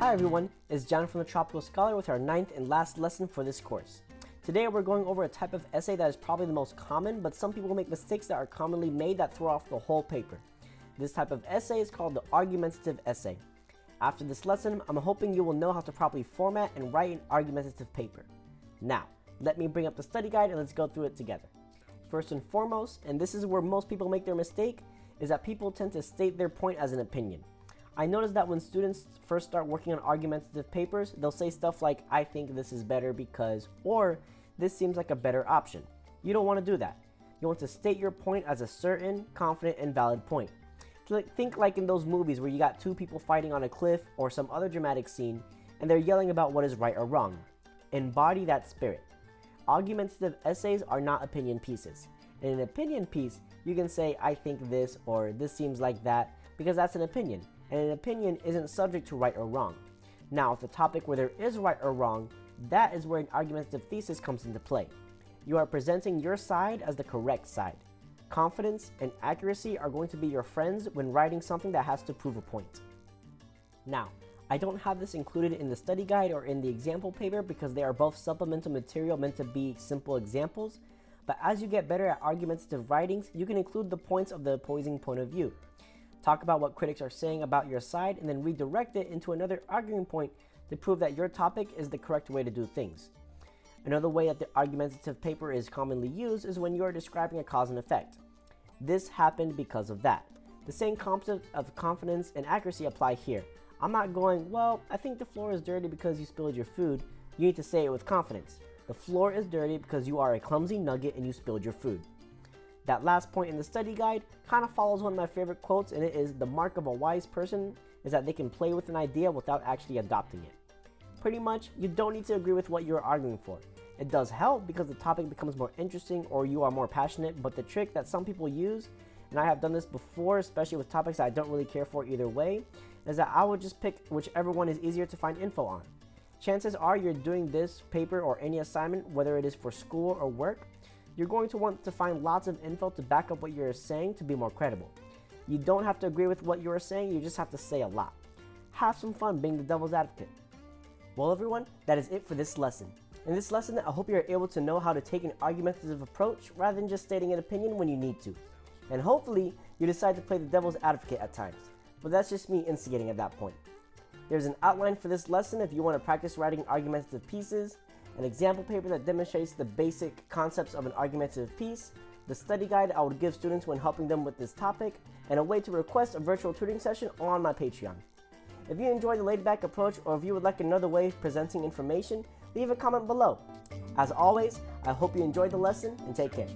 Hi everyone, it's John from the Tropical Scholar with our 9th and last lesson for this course. Today we're going over a type of essay that is probably the most common, but some people make mistakes that are commonly made that throw off the whole paper. This type of essay is called the argumentative essay. After this lesson, I'm hoping you will know how to properly format and write an argumentative paper. Now, let me bring up the study guide and let's go through it together. First and foremost, and this is where most people make their mistake, is that people tend to state their point as an opinion. I noticed that when students first start working on argumentative papers, they'll say stuff like, I think this is better because, or this seems like a better option. You don't want to do that. You want to state your point as a certain, confident, and valid point. Think like in those movies where you got two people fighting on a cliff or some other dramatic scene, and they're yelling about what is right or wrong. Embody that spirit. Argumentative essays are not opinion pieces. In an opinion piece, you can say, I think this, or this seems like that, because that's an opinion. And an opinion isn't subject to right or wrong. Now, if the topic where there is right or wrong, that is where an argumentative thesis comes into play. You are presenting your side as the correct side. Confidence and accuracy are going to be your friends when writing something that has to prove a point. Now, I don't have this included in the study guide or in the example paper because they are both supplemental material meant to be simple examples, but as you get better at argumentative writings, you can include the points of the opposing point of view. Talk about what critics are saying about your side and then redirect it into another arguing point to prove that your topic is the correct way to do things. Another way that the argumentative paper is commonly used is when you are describing a cause and effect. This happened because of that. The same concept of confidence and accuracy apply here. I'm not going, well, I think the floor is dirty because you spilled your food. You need to say it with confidence. The floor is dirty because you are a clumsy nugget and you spilled your food. That last point in the study guide kind of follows one of my favorite quotes, and it is, the mark of a wise person is that they can play with an idea without actually adopting it. Pretty much, you don't need to agree with what you're arguing for. It does help because the topic becomes more interesting or you are more passionate, but the trick that some people use, and I have done this before, especially with topics that I don't really care for either way, is that I would just pick whichever one is easier to find info on. Chances are you're doing this paper or any assignment, whether it is for school or work, you're going to want to find lots of info to back up what you're saying to be more credible. You don't have to agree with what you're saying, you just have to say a lot. Have some fun being the devil's advocate. Well everyone, that is it for this lesson. In this lesson, I hope you're able to know how to take an argumentative approach rather than just stating an opinion when you need to. And hopefully, you decide to play the devil's advocate at times, but that's just me instigating at that point. There's an outline for this lesson if you want to practice writing argumentative pieces, an example paper that demonstrates the basic concepts of an argumentative piece, the study guide I would give students when helping them with this topic, and a way to request a virtual tutoring session on my Patreon. If you enjoy the laid-back approach or if you would like another way of presenting information, leave a comment below. As always, I hope you enjoyed the lesson and take care.